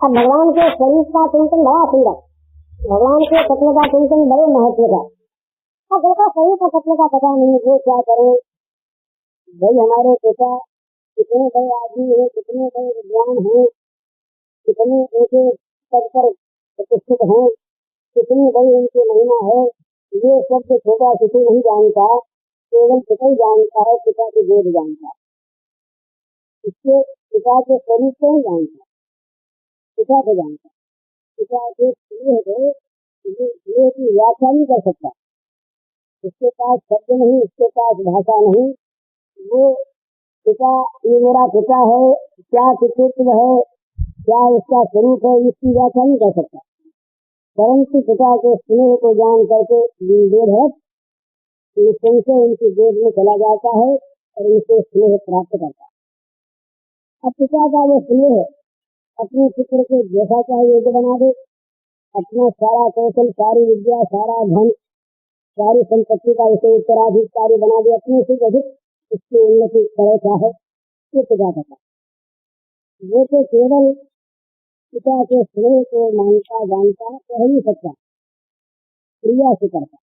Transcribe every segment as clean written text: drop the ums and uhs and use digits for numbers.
अब भगवान के शरीर का चिंतन बड़ा सुंदर, भगवान के सत्य का चिंतन बड़े महत्व का। अब जिनका शरीर का सत्य का पता नहीं वो क्या करे। भाई हमारे पिता कितने बड़े आदमी है, कितने बड़े विद्वान हैं, कितने उनके पद पर प्रतिष्ठित हैं, कितनी बड़ी उनकी महिमा है, ये सब तो छोटा शिशु नहीं जानता, केवल पिता ही जानता है, पिता की गोद जानता है। इसके पिता के शरीर को नहीं जानता, पिता को जानता। पिता के स्नेह की व्याख्या नहीं कर सकता, उसके पास शब्द नहीं, उसके पास भाषा नहीं। वो पिता, ये मेरा पिता है, क्या चित्तत्व है, क्या उसका स्वरूप है, इसकी व्याख्या नहीं कर सकता। परंतु पिता के स्नेह को जान करके निर्भर निश्चय उनकी गोद में चला जाता है और उनसे स्नेह प्राप्त करता है। अब पिता का वो स्नेह अपने पुत्र को जैसा चाहे योग्य बना दे, अपना सारा कौशल, सारी विद्या, सारा धन, सारी संपत्ति का उसे उत्तराधिकारी बना दे, अपने से अधिक उसकी उन्नति करे चाहे, ये पिता का। वो तो केवल पिता के स्नेह को मानता जानता कह नहीं सकता, क्रिया से करता।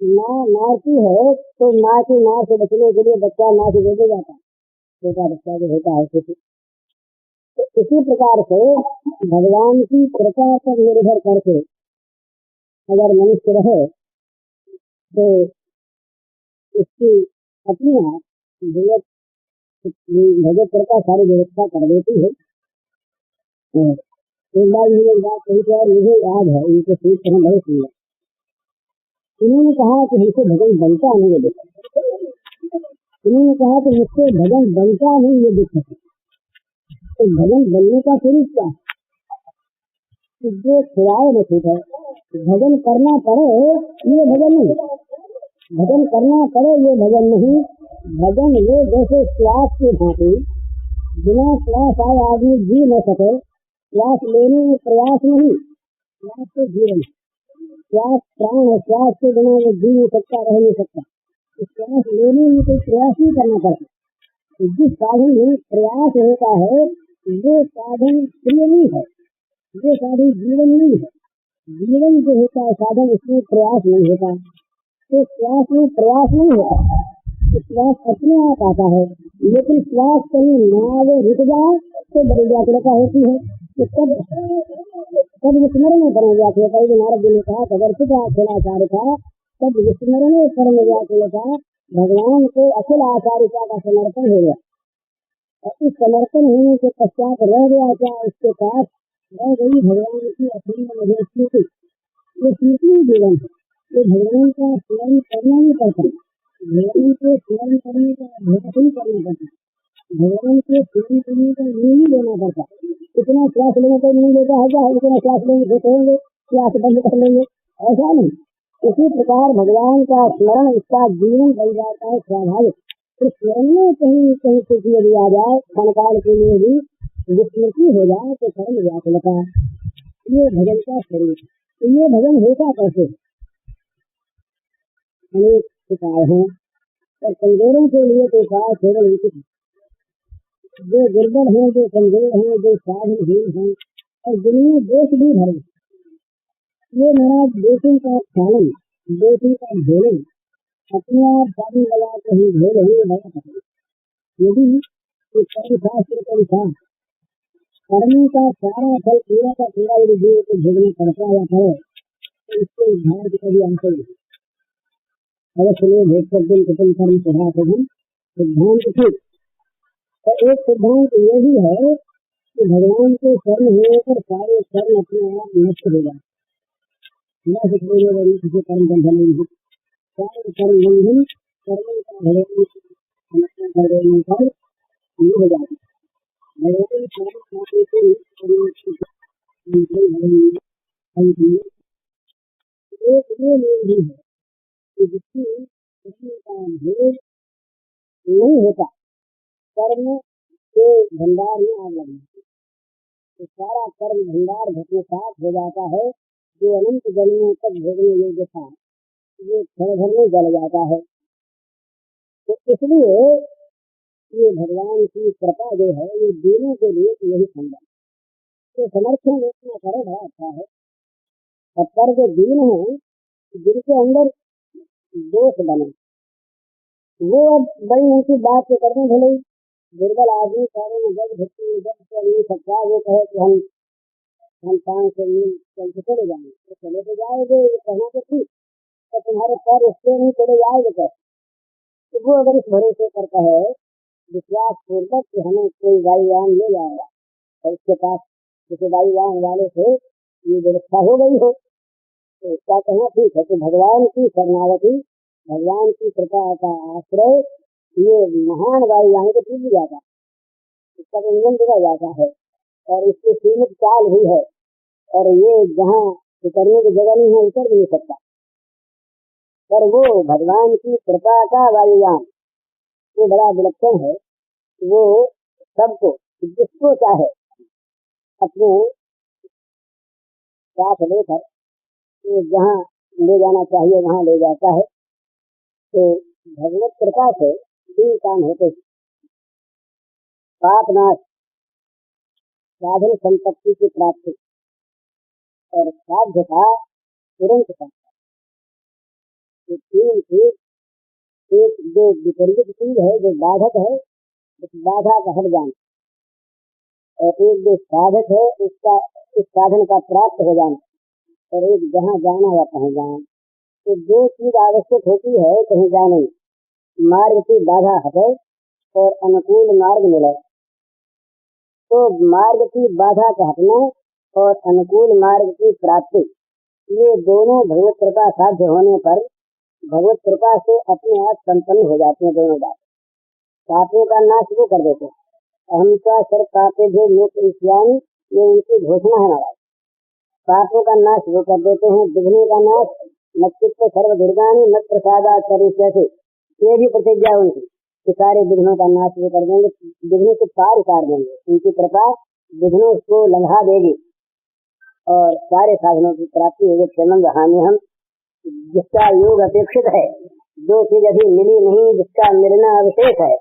माँ मारती है तो माँ की माँ से बचने के लिए बच्चा माँ से दे जाता है, छोटा बच्चा जो होता है किसी। तो इसी प्रकार से भगवान की कृपा पर निर्भर करके अगर मनुष्य रहे तो इसकी अपनी भगवत कृपा सारी व्यवस्था कर देती है। एक बार मुझे बात कही थी और मुझे याद है, उनके सूत्र हम बहुत सुंदर। उन्होंने कहा कि हमसे भजन बनता नहीं ये दुख, उन्होंने कहा कि मुझसे भजन बनता नहीं ये दुख है। तो भजन बनने का स्वरूप क्या है? जो खिलाए न ठीक है, भजन करना पड़े ये भजन नहीं, भजन करना पड़े ये भजन नहीं। भजन ये जैसे श्वास के भांति, बिना श्वास आए आदमी जी न सके, श्वास लेने में प्रयास नहीं, श्वास तो जीवन, श्वास प्राण है, श्वास के बिना वो जी नहीं सकता, रह नहीं सकता। श्वास लेने में कोई प्रयास नहीं करना पड़ता। जिस साधन में प्रयास होता है वो साधन प्रिय नहीं है, वो साधन जीवन नहीं है। जीवन जो होता है साधन, इसमें प्रयास नहीं होता। तो श्वास में प्रयास नहीं होता, श्वास अपने आप आता है। लेकिन श्वास कहीं ना रुक जाए तो बड़ी व्याकुलता होती है। तो तब विस्मरण परम व्याकुलता, नारद जी ने कहा अगर पिता अखिलाचार्य था तब विस्मरण परम व्याकुलता, भगवान को अखिल आचार्यता का समर्पण हो गया। और इस समर्पण होने के पश्चात रह गया क्या उसके पास, रह गई भगवान की अखंड मधुर स्मृति। ये स्मृति जीवन है, ये भगवान का स्मरण करना ही पड़ता है, भगवान को स्मरण करने का अभ्यास ही करना पड़ता है, भगवान को स्मरण करने का नहीं लेना पड़ता। इतना श्वास लेने को नहीं लेता है क्या, इतना श्वास लेंगे फिर कहेंगे श्वास बंद कर लेंगे, ऐसा नहीं। इसी प्रकार भगवान का स्मरण इसका जीवन बन जाता है स्वाभाविक। तो स्मरण में कहीं कहीं कुछ यदि आ जाए क्षणकाल के लिए भी विस्मृति हो जाए तो परम व्याकुलता, ये भजन का स्वरूप। तो ये भजन होता कैसे? अनेक उपाय हैं, और कमजोरों के लिए तो उपाय केवल उचित, जो दुर्बल हैं, जो कमजोर हैं, जो साधनहीन हैं और जिनमें दोष भी भरे, ये महाराज दोषों का ख्यालन, दोषों का झेलन, अपने आप साधन लगा के ही झेल ही बड़ा कठिन। यदि कर्म शास्त्र के अनुसार कर्म का सारा फल पूरा का पूरा यदि जीव को भोगना पड़ता या पड़े तो इसके उद्धार की कभी अंत नहीं। अवश्य में भेद दिन कुटुम कर्म स्वभाव सिद्धांत ठीक। तो एक सिद्धांत ये भी है कि भगवान के शरण होने पर सारे कर्म अपने आप नष्ट हो जाए, न किसी कर्म बंधन नहीं, सारे कर्म बंधन कर्मों का भगवान समर्पण कर देने पर नहीं हो जाता। भगवान सारे साथी से एक ये नियम भी है कि जिसकी किसी का भेद नहीं होता, कर्म के भंडार में आग लगना, तो सारा कर्म भंडार भस्मसात हो जाता है। जो अनंत जन्मों तक भोगने योग्य था ये क्षण भर में जल जाता है। तो इसलिए ये भगवान की कृपा जो है ये दोनों के लिए यही संभव। तो समर्थन इतना करे बड़ा अच्छा है। और पर जो दीन है, जिनके अंदर दोष बने, वो अब बड़ी उनकी बात के करने भले दुर्बल आदमी सारे में जब भक्ति जब चल नहीं सकता, वो कहे कि हम 500 मील चल के चले जाएंगे, तो चले तो जाएंगे, ये कहना तो ठीक, तो तुम्हारे पैर उससे नहीं चले जाएंगे कैसे? तो वो अगर इस भरोसे करता है विश्वास पूर्वक कि हमें कोई वायुयान ले जाएगा, और उसके पास किसी वायुयान वाले से ये व्यवस्था हो गई हो, तो उसका कहना ठीक है। तो भगवान की शरणागति, भगवान की कृपा का आश्रय, ये महान वायुयान को टूट जाता है, इसका इंजन बिगड़ जाता है, और इसकी सीमित चाल भी है, और ये जहाँ उतरने की जगह नहीं है उतर भी नहीं सकता। पर वो भगवान की कृपा का वायुयान वो बड़ा विलक्षण है। वो सबको जिसको चाहे अपने साथ लेकर जहाँ ले जाना चाहिए वहाँ ले जाता है। तो भगवत कृपा से तीन काम होते हैं: पाप नाश, साधन संपत्ति की प्राप्ति, और साध्यता तुरंत संपत्ति। तीन चीज, एक जो विपरीत चीज है, जो बाधक है, उस बाधा का हट जाना, और एक जो साधक है उसका उस साधन का प्राप्त हो जाना, और एक जहाँ जाना हुआ पहुँच जाना। तो जो चीज आवश्यक होती है कहीं जाने में, मार्ग की बाधा हटे और अनुकूल मार्ग मिले, तो मार्ग की बाधा का हटना और अनुकूल मार्ग की प्राप्ति, ये दोनों भगवत कृपा साध्य होने पर भगवत कृपा से अपने आप संपन्न हो जाते हैं। दोनों बात, पापों का नाश वो कर देते हैं। अहंता सर पापे जो लोक ईश्यानी, ये उनकी घोषणा है महाराज। पापों का नाश वो कर देते हैं, विघ्नों का नाश, नक्षत्र सर्व दुर्गानी न प्रसादा करे, ये भी प्रतिज्ञा उनकी कि सारे विघ्नों का नाश वो कर देंगे, विघ्नों से पार उतार देंगे, उनकी कृपा विघ्नों को लंघा देगी और सारे साधनों की प्राप्ति होगी। क्षमम हानि हम, जिसका योग अपेक्षित है, जो चीज अभी मिली नहीं, जिसका मिलना अवशेष है,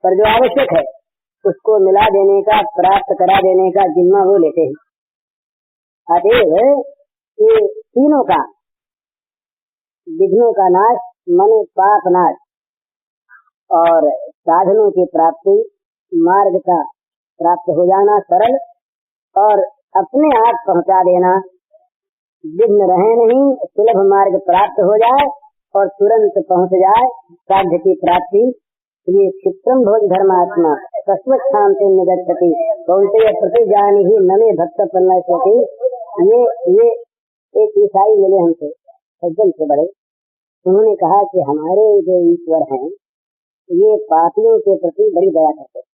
पर जो आवश्यक है उसको मिला देने का, प्राप्त करा देने का जिम्मा वो लेते हैं। अतएव ये तीनों का, विघ्नों का नाश मन पाप नाश, और साधनों की प्राप्ति, मार्ग का प्राप्त हो जाना सरल, और अपने आप पहुंचा देना, विघ्न रहे नहीं, सुलभ मार्ग प्राप्त हो जाए और तुरंत पहुंच जाए साध्य की प्राप्ति। ये क्षिप्रम भोज धर्मात्मा तस्वच्छाम से निगच्छति कौन्तेय प्रतिजानि ही नमे भक्त पन्नस्वति। ये एक ईसाई मिले हमसे, सज्जन से बड़े, उन्होंने कहा कि हमारे जो ईश्वर हैं ये पापियों के प्रति बड़ी दया करते हैं,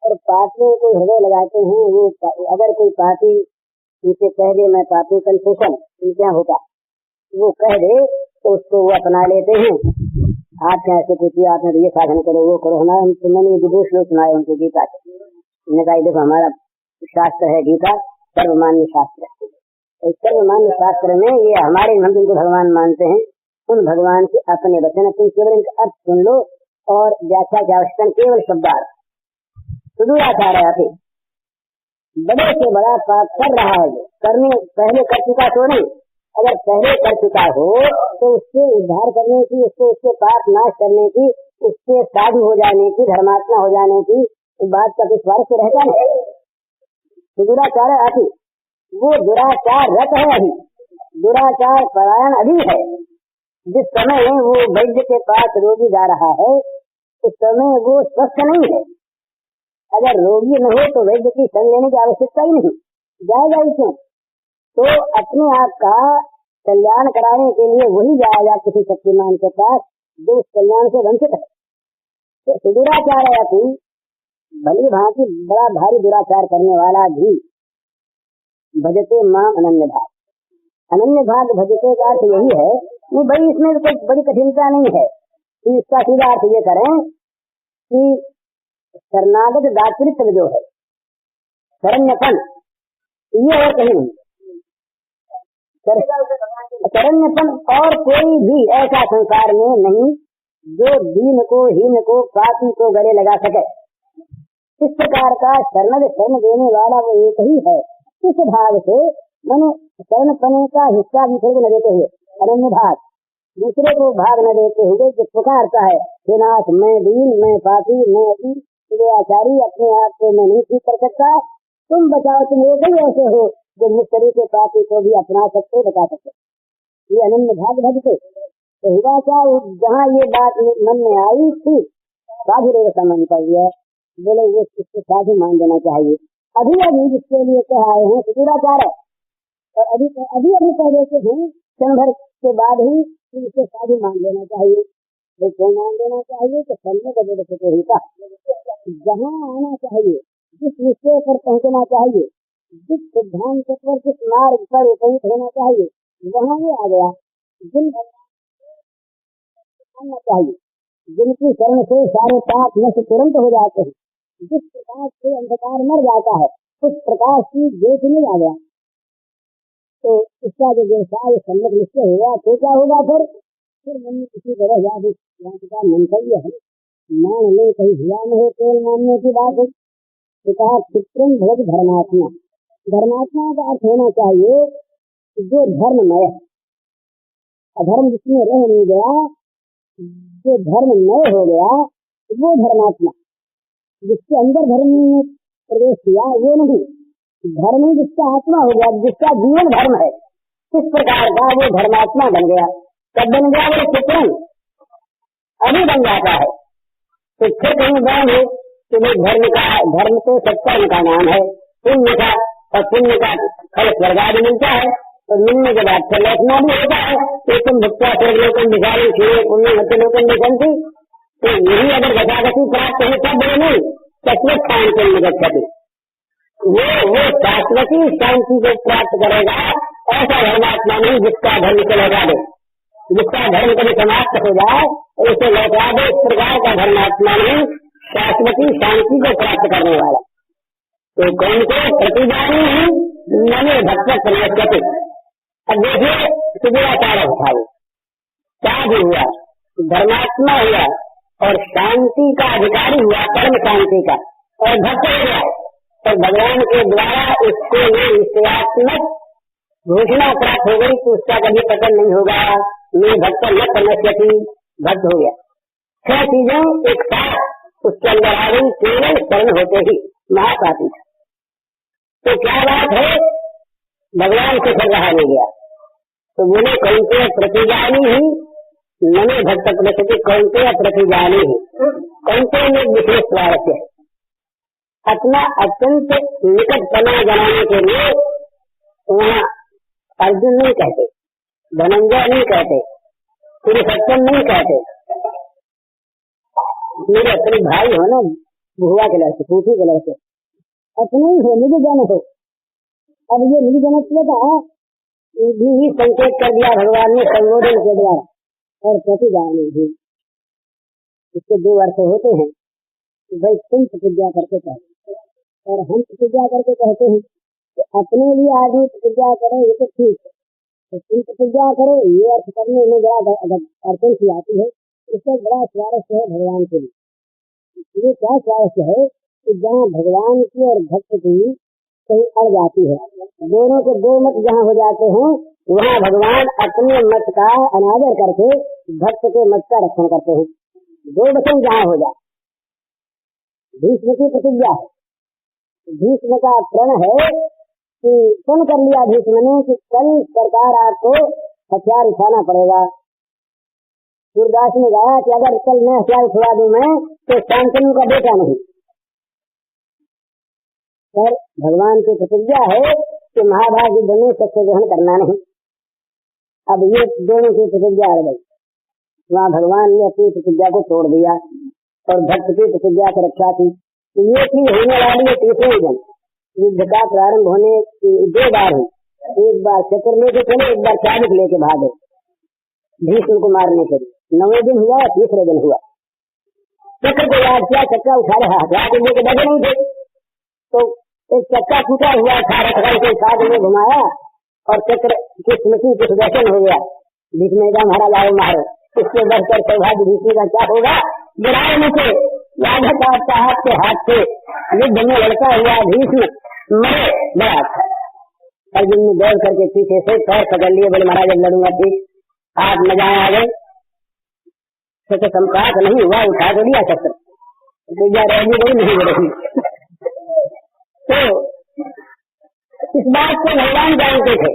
और पापियों को हृदय लगाते हैं। वो अगर कोई पापी उनसे कह दे मैं पापी, कन्फेशन क्या होता, वो कह दे तो उसको वो अपना लेते हैं। आपने ऐसे कुछ आपने ये साधन करो, वो करो, हमारे मैंने विदुष लोग सुनाए उनके गीता के, उन्होंने कहा देखो हमारा शास्त्र है गीता, सर्वमान्य शास्त्र है। इस सर्वमान्य शास्त्र में ये हमारे, हम जिनको भगवान मानते हैं उन भगवान के अपने वचन, तुम केवल इनका अर्थ सुन लो और व्याख्या की आवश्यकता केवल शब्दार्थ। सुदूराचार्य आते बड़े से बड़ा पाप कर रहा है, करने पहले कर चुका तो नहीं, अगर पहले कर चुका हो तो उससे उद्धार करने की, उसके पाप नाश करने की, उससे साधु हो जाने की, धर्मात्मा हो जाने की इस बात का विश्वास तो रहता है। सुदूराचार्य आती वो दुराचार रत है, अभी दुराचार परायण अभी है। जिस समय वो वैद्य के पास रोगी जा रहा है उस समय वो स्वस्थ नहीं है। अगर रोगी न हो तो वैद्य की संग लेने की आवश्यकता ही नहीं, जाएगा ही क्यों? तो अपने आप का कल्याण कराने के लिए वही जाएगा किसी शक्तिमान के पास जो उस कल्याण से वंचित है। तो सुदूराचार है, भली भांति बड़ा भारी दुराचार करने वाला भी भजते मां अनन्य भाग, अनन्य भाग भजते का अर्थ यही है, नहीं भाई इसमें कोई बड़ी कठिनता नहीं है। तो इसका सीधा अर्थ ये करें कि शरणागत दातृत्व जो है, शरण्यपन, ये और कहीं नहीं। शरण्यपन और कोई भी ऐसा संसार में नहीं जो दीन को, हीन को, पापी को गले लगा सके। इस प्रकार का शरण देने वाला वो एक ही है। इस भाव से मैंने शरण पने का हिस्सा दूसरे को न देते हुए, अनन्य भाग दूसरे को भाग न देते हुए जो पुकारता है, हे नाथ मैं दीन, मैं पापी, मैं अति आचारी, अपने आप को मैं नहीं ठीक कर सकता, तुम बचाओ। तुम एक ही ऐसे हो जो मुझ तरीके पापी को भी अपना सकते, बता सकते। ये अनन्य भाग भजते तो हुआ क्या, जहाँ ये बात मन में आई थी साधु रेव सम्मान कर दिया, बोले वो इसको साधु मान देना चाहिए। अभी अभी जिसके लिए कह आए हैं सुदूराचार्य, और अभी कह देते हैं क्षण भर के बाद ही इसे साधु मान लेना चाहिए। तो क्यों मान लेना चाहिए? तो करने का जो होता जहाँ आना चाहिए, जिस विषय पर पहुँचना चाहिए, जिस सिद्धांत पर, जिस मार्ग पर उपयुक्त होना चाहिए, वहाँ ये आ गया। जिन मानना चाहिए, जिनकी शरण से सारे पाप नष्ट तुरंत हो जाते हैं, जिस प्रकाश से अंधकार मर जाता है, उस प्रकाश की ज्योति में आ गया। तो इसका जो व्यवसाय सम्यक निश्चय हुआ तो क्या होगा? फिर मन में किसी तरह याद का मंतव्य है, मान ले कहीं हुआ नहीं हो, केवल मानने की बात है। चित्रम भगत धर्मात्मा, धर्मात्मा का अर्थ होना चाहिए जो धर्ममय, अधर्म जिसमें रह नहीं गया, जो धर्ममय हो गया वो धर्मात्मा। जिसके अंदर धर्म ने प्रवेश किया वो नहीं, धर्म जिसका आत्मा हो गया, जिसका जीवन धर्म है, इस प्रकार का वो धर्मात्मा बन गया। कब बन गया? वो चित्रण अभी बन जाता है। तो फिर कहीं बात हो कि धर्म तो सत्कर्म का नाम है, पुण्य का, और पुण्य का फल स्वर्ग आदि मिलता है, तो मिलने के बाद फिर लौटना भी होता है। तो तुम भक्ता स्वर्गलोकन विचारी छे पुण्य मत्यलोकन निकलती, तो यही अगर गतागति प्राप्त हो तब बोले नहीं शाश्वत शांति निगत करती, वो शाश्वती शांति को प्राप्त करेगा। ऐसा धर्मात्मा नहीं जिसका धर्म को लौटा दे, जिसका धर्म कभी समाप्त हो जाए उसे लौटा दे। इस प्रकार का धर्मात्मा नहीं शाश्वती शांति को प्राप्त करने वाला। तो कौन को? प्रतिदानी ही नए भक्त प्रयत्न। अब देखिए सुदूराचार्य उठाए, क्या भी हुआ, धर्मात्मा हुआ और शांति का अधिकारी हुआ, परम शांति का, और भक्त हो गया। तो भगवान के द्वारा उसको ये निश्चयात्मक घोषणा प्राप्त हो गई तो उसका कभी पतन नहीं होगा। मैं भक्त न समस्यति, भक्त हो गया। 6 चीजें एक साथ उसके अंदर आ गई केवल शरण होते ही, महापापी। तो क्या बात है, भगवान से फिर रहा नहीं गया। तो बोले कौनते प्रतिजानी ही नमे भक्त प्रति, कौनते प्रतिजानी ही, कौनते में विशेष स्वास्थ्य है। अपना अत्यंत निकट पना बनाने के लिए वहाँ अर्जुन नहीं कहते, धनंजय नहीं कहते, पुरुषोत्तम नहीं कहते, मेरे अपने भाई हो ना, बुआ के लड़के, फूफी के लड़के, अपने ही हो, निज जन हो। अब ये निज जनत्व का भी संकेत कर दिया भगवान ने संबोधन के द्वारा, और प्रतिजानी भी इसके 2 अर्थ होते हैं। भाई तुम प्रतिज्ञा करके कहते और हम प्रतिज्ञा करके कहते हैं, तो अपने लिए आदमी प्रतिज्ञा करे ये तो ठीक है, तो तुम प्रतिज्ञा करो, ये अर्थ करने में बड़ा अड़चन सी आती है। इससे बड़ा स्वारस्य है भगवान के लिए। ये क्या स्वारस्य है कि जहाँ भगवान की और भक्त की कहीं अड़ जाती है, दोनों के 2 मत जहाँ हो जाते हैं, वहाँ भगवान अपने मत का अनादर करके भक्त के मत का रक्षण करते हैं। 2 वचन जहाँ हो जाए, भीष्म की प्रतिज्ञा है, भीष्म का प्रण है कि प्रण कर लिया भीष्म ने कि कल सरकार आपको हथियार उठाना पड़ेगा। सूरदास ने कहा कि अगर कल मैं हथियार उठवा दूं मैं, तो शांतनु का बेटा नहीं। पर भगवान की प्रतिज्ञा है कि महाभारत युद्ध में सत्य ग्रहण करना नहीं। अब ये दोनों की प्रतिज्ञा अड़ गई, वहाँ भगवान ने अपनी प्रतिज्ञा को तोड़ दिया और भक्त की प्रतिज्ञा की रक्षा की। तो ये चीज होने वाली है 3रे दिन। युद्ध का प्रारंभ होने 2 बार हुई, एक बार चक्र लेके चले, एक बार चाबुक लेके भागे भीष्म को मारने के लिए। 9वें दिन हुआ, 3रे दिन हुआ। चक्र को याद किया, चक्का उठा रहा, हथियार को लेके डगे नहीं थे, तो एक चक्का टूटा हुआ था, रखा के साथ में घुमाया और चक्र की स्मृति कुछ दर्शन हो गया। भीष्म ने कहा महाराज आओ मारो, इसके बढ़कर सौभाग्य भीष्म का क्या होगा, गिराए मुझे राजा साहब के हाथ से युद्ध में लड़का हुआ भीष्म मरे बड़ा अच्छा। अर्जुन ने दौड़ करके पीछे से पैर पकड़ लिए, बोले महाराज जब लड़ूंगा ठीक, आप न जाए आगे तो संपात नहीं हुआ, उठा तो लिया शस्त्र, प्रतिज्ञा रहेगी वही नहीं रहेगी। तो इस बात को भगवान जानते थे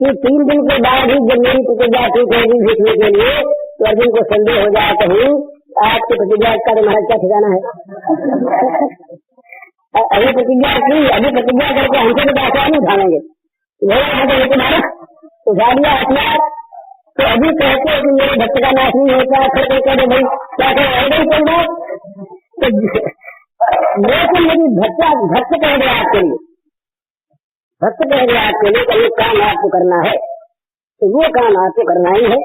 कि 3 दिन के बाद ही जब मेरी प्रतिज्ञा ठीक होगी भीष्म के लिए, तो अर्जुन को संदेह हो जाए कहूँ आपकी प्रतिज्ञा का तो महाराज क्या ठिकाना है। अभी प्रतिज्ञा की, अभी प्रतिज्ञा करके हमसे तो आसान नहीं उठाएंगे, तुम्हारा उठा लिया हथियार, तो अभी कहते कि मेरे भक्त का नाश नहीं होता, फिर कोई कहते भाई क्या नहीं चल रहा, तो लेकिन मेरी भक्त कह गया आपके लिए, भक्त कह गया आपके लिए कि काम आपको करना है, तो वो काम आपको करना ही है।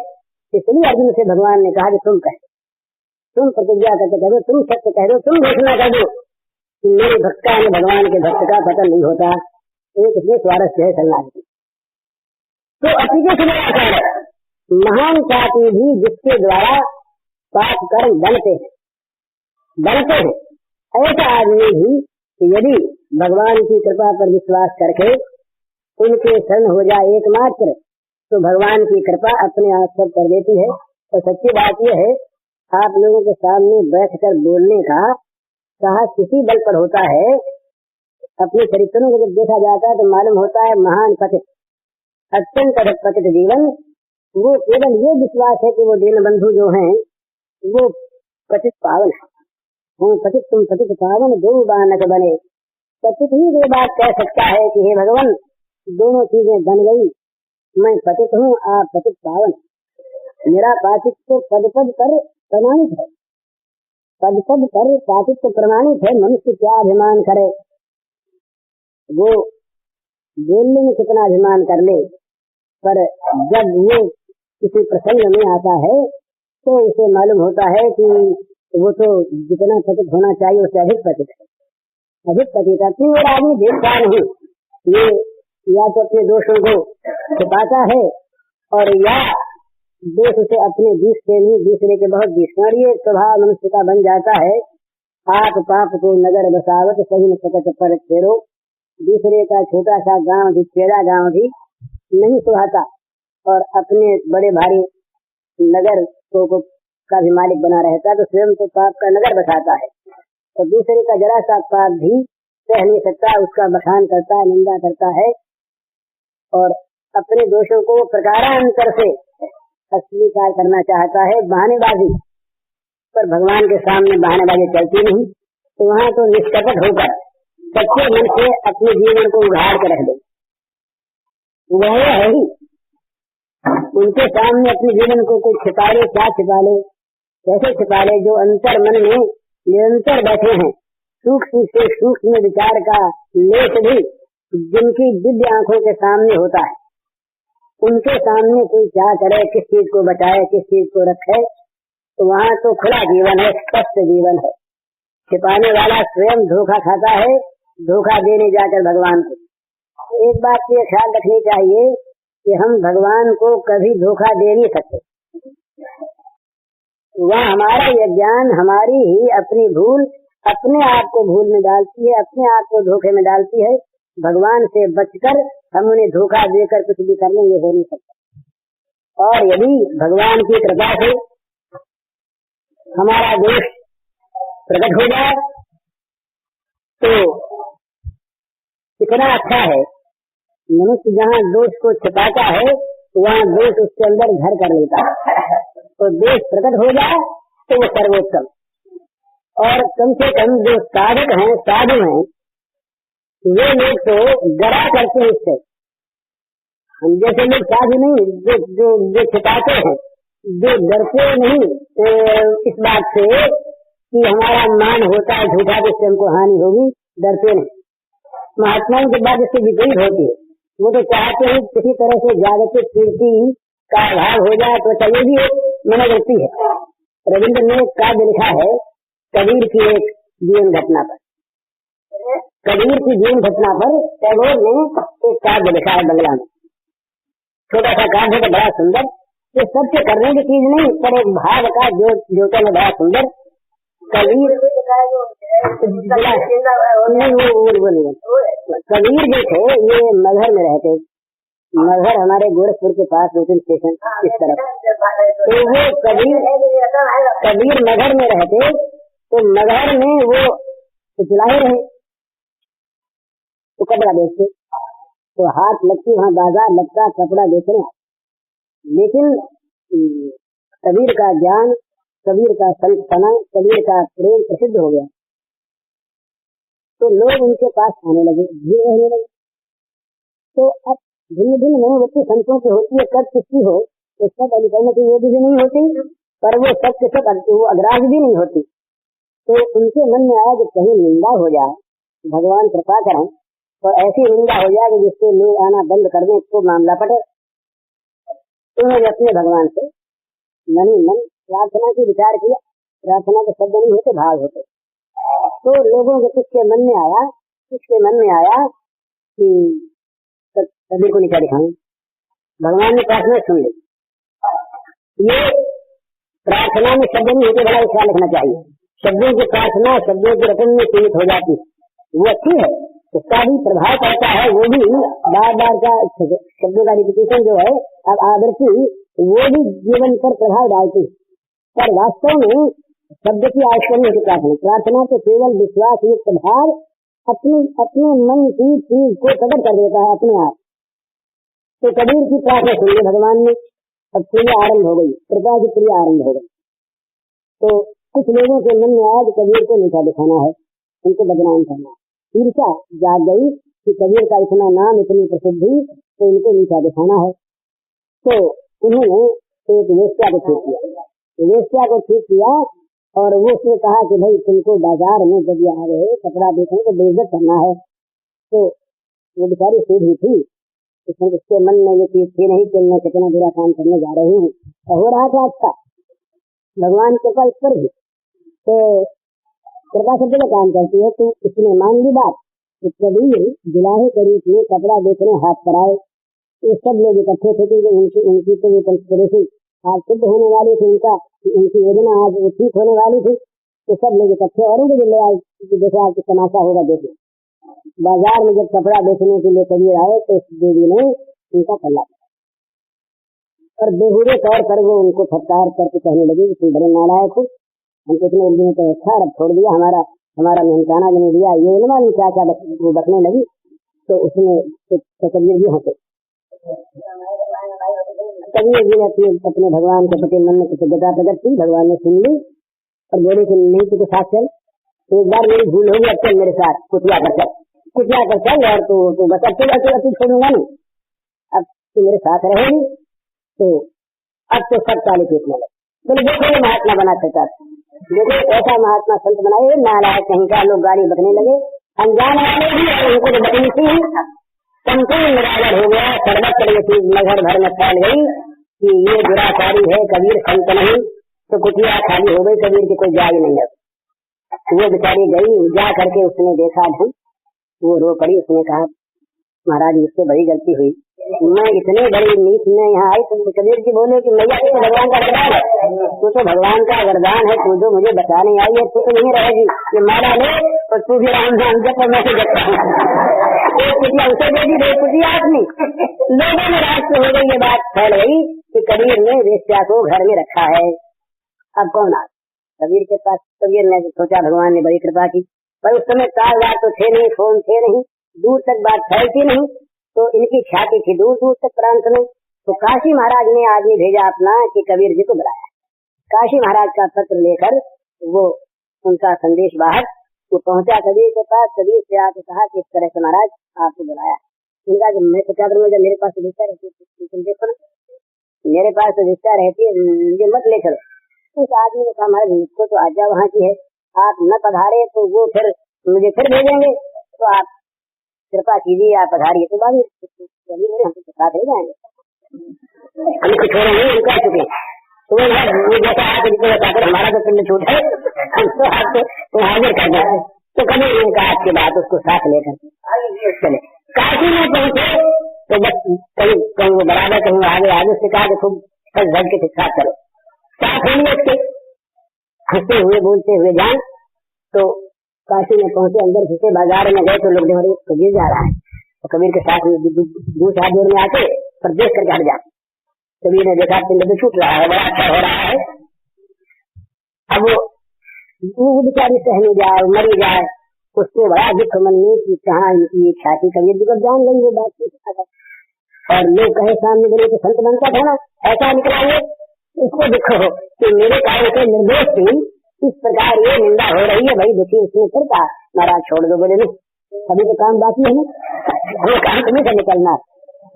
इसलिए अर्जुन से भगवान ने कहा कि तुम कह, तुम प्रतिज्ञा करके कह दो, तुम सत्य कह दो, तुम घोषणा कर दो कि मेरे भक्त का भगवान के भक्त का पतन नहीं होता। एक इसमें स्वारस्य है चलना। तो अतिके से आकार है, महान पापी भी जिसके द्वारा पाप कर्म बनते हैं, ऐसा आदमी भी यदि भगवान की कृपा पर विश्वास करके उनके शरण हो जाए एकमात्र, तो भगवान की कृपा अपने आप सब कर देती है। तो सच्ची बात यह है, आप लोगों के सामने बैठकर बोलने का साहस किसी बल पर होता है। अपने चरित्रों को जब देखा जाता है तो मालूम होता है महान पतित, अत्यंत पतित जीवन, वो केवल ये विश्वास है कि वो दीन बंधु जो हैं वो पतित पावन है। हूँ पतित तुम पतित पावन दो बानक बने। पतित ही ये बात कह सकता है कि हे भगवान दोनों चीजें बन गई, मैं पतित हूँ आप पतित पावन। मेरा पातित्व पद पद पर प्रमाणित है, पद पद पर पातित्व प्रमाणित है। मनुष्य क्या अभिमान करे, वो बोलने में कितना अभिमान कर ले, पर जब वो किसी प्रसंग में आता है तो उसे मालूम होता है कि वो तो जितना पतित होना चाहिए उससे अधिक पतित है, अधिक पतित। अपनी और आदमी देखता नहीं, ये या तो अपने दोषों को छुपाता है और या दोष उसे अपने बीच से नहीं दूसरे के बहुत बीच। और ये स्वभाव मनुष्य का बन जाता है, आप पाप को नगर बसावत सही न सकत पर फेरो। दूसरे का छोटा सा गांव भी, खेड़ा गांव भी नहीं सुहाता और अपने बड़े भारी नगर को का भी मालिक बना रहता, तो स्वयं तो पाप का नगर बसाता है और दूसरे का जरा सा पाप भी सह नहीं सकता, उसका बखान करता है, निंदा करता है और अपने दोषों को प्रकारांतर से अस्वीकार करना चाहता है। बहानेबाजी पर भगवान के सामने बहानेबाजी चलती नहीं, तो वहाँ तो निष्कपट होकर सच्चे मन से अपने जीवन को उघाड़ कर रख दे। वह है ही उनके सामने अपने जीवन को कोई छिपा ले, क्या छिपा ले, कैसे छिपा ले, जो अंतर मन में निरंतर बैठे हैं, सूक्ष्म से सूक्ष्म विचार का लेख भी जिनकी दिव्य आंखों के सामने होता है, उनके सामने कोई क्या करे, किस चीज को बचाए, किस चीज को रखे, तो वहाँ तो खुला जीवन है, स्पष्ट जीवन है। छिपाने वाला स्वयं धोखा खाता है, धोखा देने जाकर भगवान को। एक बात ये ख्याल रखनी चाहिए कि हम भगवान को कभी धोखा दे नहीं सकते। वह हमारा ये ज्ञान, हमारी ही अपनी भूल अपने आप को भूल में डालती है, अपने आप को धोखे में डालती है। भगवान से बचकर हम उन्हें धोखा देकर कुछ भी करने ये हो नहीं सकता। और यदि भगवान की कृपा से हमारा दोष प्रकट हो जाए तो इतना अच्छा है। मनुष्य जहाँ दोष को छिपाता है वहाँ दोष उसके अंदर घर कर लेता है, तो दोष प्रकट हो जाए तो वो सर्वोत्तम। और कम से कम जो साधक हैं, साधु हैं, वे लोग तो डरा करते हैं इससे। हम जैसे लोग साधु नहीं, जो छिपाते हैं, जो डरते नहीं इस बात से कि हमारा मान होता है झूठा, जिससे हमको हानि होगी, डरते नहीं। महात्माओं के बाद इससे विपरीत होती है, वो तो चाहते हैं किसी तरह से जागतिक कीर्ति का अभाव हो जाए, तो चाहिए भी एक मनोवृत्ति है। रविंद्र ने एक काव्य लिखा है कबीर की एक जीवन घटना पर, कबीर की जीवन घटना पर टैगोर ने एक काव्य लिखा है बंगला में। छोटा सा काव्य है, बड़ा सुंदर, ये सबसे करने की चीज नहीं, पर एक भाव का जोतन है बड़ा सुंदर। कबीर कबीर जो थे ये मगहर में रहते, मगहर हमारे गोरखपुर के पास दो तीन स्टेशन इस तरफ, तो वो कबीर मगहर में रहते, तो मगहर में वो चुलाए रहे, तो कपड़ा बेचते, तो हाथ लगती वहाँ बाजार लगता कपड़ा बेच रहे। लेकिन कबीर का ज्ञान, कबीर का संतना, कबीर का प्रेम प्रसिद्ध हो गया, तो लोग उनके पास आने लगे, भीड़ रहने लगे। तो अब भिन्न भिन्न मनोवृत्ति संतों की होती है, कब किसकी हो तो सब अनुकरण की योगी भी नहीं होती, पर वो सब के सब वो अग्राज भी नहीं होती। तो उनके मन में आया कि कहीं निंदा हो जाए, भगवान कृपा करें और ऐसी निंदा हो जाए कि जिससे लोग आना बंद कर दें, तो मामला पटे। उन्होंने अपने भगवान से मन ही मन प्रार्थना की विचार किया। प्रार्थना के शब्द नहीं होते, भाव होते। तो लोगों के किसके मन में आया कि कबीर को निकाल दिखाऊं। भगवान ने प्रार्थना सुन ली। ये प्रार्थना में शब्द नहीं होते, बड़ा ख्याल रखना चाहिए। शब्दों की प्रार्थना शब्दों की रकम में सीमित हो जाती, वो अच्छी है, उसका भी प्रभाव पड़ता है, वो भी बार बार का शब्दों का रिपीटेशन जो है, अब आवृत्ति वो भी जीवन पर प्रभाव डालती, पर वास्तव में शब्द की आवश्यकता नहीं होती। प्रार्थना तो केवल विश्वास युक्त भाव अपने मन की चीज को प्रकट कर देता है अपने आप। तो कबीर की प्रार्थना सुनिए भगवान ने, अब क्रिया आरंभ हो गई, कृपा की क्रिया आरंभ हो गई। तो कुछ लोगों के मन में आया कि कबीर को नीचा दिखाना है, उनको बदनाम करना है। ईर्षा जाग गई कि कबीर का इतना नाम, इतनी प्रसिद्धि, तो इनको नीचा दिखाना है। तो उन्होंने एक वेश्या को ठीक किया, और वो उसने कहा कि भाई तुमको बाजार में जब ये आ रहे कपड़ा देखने को बेइज्जत करना है। तो वो बेचारी सीधी थी, उसके मन में ये चीज थी नहीं कि मैं कितना बुरा काम करने जा रही हूँ, और हो रहा था अच्छा भगवान कृपा इस पर भी। तो कृपा शब्द का काम करती है। तो इसने मान ली बात, कबीर दुल्हे के रूप में कपड़ा बेचने हाथ पर आए। ये सब लोग इकट्ठे थे कि उनकी तो ये कंस्पिरेसी आज सिद्ध होने वाली थी, उनकी योजना आज वो ठीक होने वाली थी। तो सब लोग इकट्ठे और देखो आज तमाशा होगा। देखो बाजार में जब कपड़ा बेचने के लिए कबीर आए तो देवी ने उनका पल्ला और बेहुरे तौर पर वो उनको फटकार करके कहने लगी कि तुम बड़े नालायक हो, हमको इतने दिनों तो अच्छा रख छोड़ दिया, हमारा मेहनताना जो दिया, ये न मालूम क्या क्या बकने लगी। तो उसने कबीर जी हंसे। कबीर जी ने अपने भगवान के प्रति मन में कृतज्ञता प्रकट की। भगवान ने सुन ली और बोले कि नहीं तो साथ चल, एक बार मेरी भूल होगी, अब चल मेरे साथ, कुटिया कर चल और तो बस अब छोड़ूंगा नहीं, अब तू मेरे साथ रहेगी। तो अब तो सब ताली पीटने लगे। बोले देखो ये महात्मा बना सकता, देखो ऐसा महात्मा संत बनाए, नालायक कहीं का। लोग गाड़ी बकने लगे, अनजान वाले भी, और उनको तो बकनी थी। संपूर्ण निरागर हो गया, सर्वत्र ये चीज नगर भर में फैल गई कि ये दुराचारी है, कबीर संत नहीं। तो कुटिया खाली हो गई, कबीर की कोई जाग नहीं है। वो बेचारी गई, जा करके उसने देखा ढंग, वो रो पड़ी। उसने कहा महाराज मुझसे बड़ी गलती हुई, मैं इतने बड़ी नीच में यहाँ आई। तो कबीर जी बोले कि मैया तू तो भगवान का वरदान है, तू तो भगवान का वरदान है, तू जो मुझे बचाने आई है तू तो नहीं रहेगी, ये मारा ले और तू भी राम नाम जप और मैं से जपता हूँ। एक कुटिया उसे दे दी, दो कुटिया अपनी। लोगों में राष्ट्र हो गई, ये बात फैल गई कि कबीर ने वेश्या को घर में रखा है। अब कौन आ कबीर के पास? कबीर ने सोचा भगवान ने बड़ी कृपा की, पर उस समय कागजात तो थे नहीं, फोन थे नहीं, दूर तक बात फैलती नहीं। तो इनकी ख्याति थी दूर दूर तक प्रांत में। तो काशी महाराज ने आदमी भेजा अपना कि कबीर जी को बुलाया। काशी महाराज का पत्र लेकर वो उनका संदेश बाहर वो पहुंचा कबीर के पास। कबीर से आके कहा कि इस तरह से महाराज आपको बुलाया। उनका कि मैं तो क्या करूँगा, जब मेरे पास रिश्ता रहती है, तुम देखो ना मेरे पास तो रिश्ता रहती है, मुझे मत ले चलो। उस आदमी ने कहा महाराज मुझको तो आज्ञा वहाँ की है, आप न पधारे तो वो फिर मुझे फिर भेजेंगे, तो आप कृपा कीजिए, आप पधारिए। तो बात हम तो साथ रह जाएंगे, हम कुछ हो रहे उनका चुके। तो जैसा आके बताकर हमारा तो पिंड छूट है, हम तो आपको हाजिर कर दें। तो कभी उनका आपके बाद उसको साथ लेकर चले। काशी में पहुंचे तो बस कहीं वो बराबर कहीं आगे उससे कहा कि खूब सच धज के साथ करो। साथ होंगे उसके हंसते हुए बोलते हुए जान तो काशी में पहुंचे, अंदर घुसे, बाजार में गए तो लोग देखो कबीर जा रहा है, तो कबीर के साथ दूसरा दूर में आते पर देख कर हट जाते। कबीर ने देखा पिंड तो छूट रहा है, बड़ा अच्छा हो रहा है। अब वो बेचारी सहनी जाए, मरी जाए, उससे बड़ा दुख मन में कि कहाँ ये ख्याति कबीर जी को जान गई वो बात। और लोग कहे सामने बोले तो संत बनता था ना, ऐसा निकला ये, इसको देखो कि मेरे कार्य से निर्दोष थी, इस प्रकार ये निंदा हो रही है। भाई दुखी उसने करता, महाराज छोड़ दो। बोले नहीं, अभी तो काम बाकी है ना, हमें काम तुम्हें से निकलना।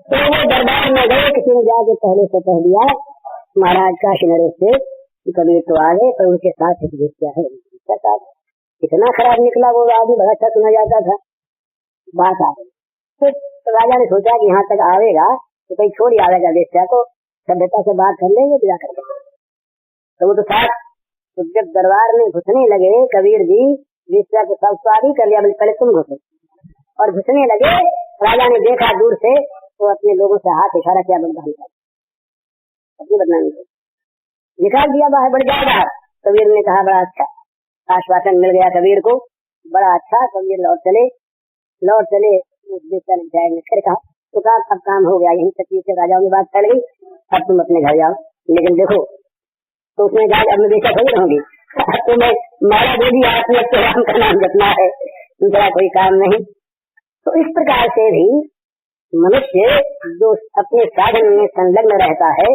तो वो दरबार में गए, किसी ने जाके पहले से कह दिया महाराज का नरेश से कबीर तो आ गए, पर उनके साथ क्या है, इतना खराब निकला वो आदमी, बड़ा अच्छा सुना जाता था। बात आ गई तो राजा ने सोचा कि यहाँ तक आवेगा तो कहीं छोड़ आवेगा वेश्या को, सभ्यता से बात कर लेंगे विदा कर देंगे। तो वो तो साथ तो जब दरबार में घुसने लगे कबीर जी, वेश्या को सब स्वादी कर लिया, पहले तुम घुसे, और घुसने लगे राजा ने देखा दूर से तो अपने लोगों से हाथ इशारा किया, अपनी बदनामी निकाल दिया बाहर, बढ़ जाएगा। कबीर ने कहा बड़ा अच्छा, आश्वासन मिल गया कबीर को, बड़ा अच्छा। कबीर लौट चले फिर कहा तो कहा अब काम हो गया, यही तकलीफ से राजाओं की बात फैल गई, अब तुम अपने घर जाओ। लेकिन देखो तो उसने कहा अब मैं बेचा थोड़ी रहूंगी, तो मैं मारा दे दिया, आपने तो राम का नाम जपना है, दूसरा कोई काम नहीं। तो इस प्रकार से भी मनुष्य जो अपने साधन में संलग्न रहता है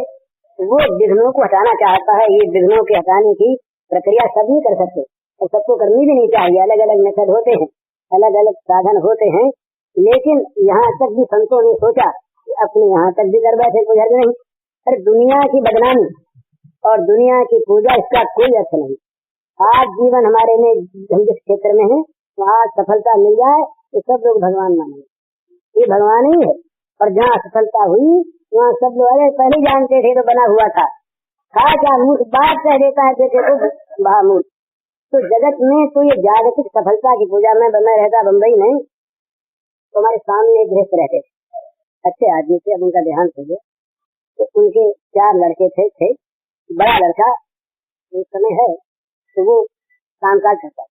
वो विघ्नों को हटाना चाहता है। ये विघ्नों के हटाने की प्रक्रिया सब नहीं कर सकते और सबको करनी भी नहीं चाहिए। अलग अलग मेथड होते हैं, अलग अलग साधन होते हैं, लेकिन यहाँ तक भी संतों ने सोचा कि अपने यहाँ तक भी कर बैठे कोई हर्ज नहीं। पर दुनिया की बदनामी और दुनिया की पूजा इसका कोई अर्थ नहीं। आज जीवन हमारे में हम जिस क्षेत्र में है वहाँ सफलता मिल जाए तो सब लोग भगवान मानेंगे, ये भगवान ही है। और जहाँ असफलता हुई वहाँ सब लोग अरे पहले जानते थे तो बना हुआ था, क्या मूर्ख बात कह देता है बेटे को महामूर्ख। तो जगत में तो ये जागतिक सफलता की पूजा में बना रहता बम्बई में, तो हमारे सामने गृहस्थ रहते थे, अच्छे आदमी थे, अब उनका देहांत हो गया। तो उनके 4 लड़के थे, बड़ा लड़का उस समय है तो वो कामकाज करता,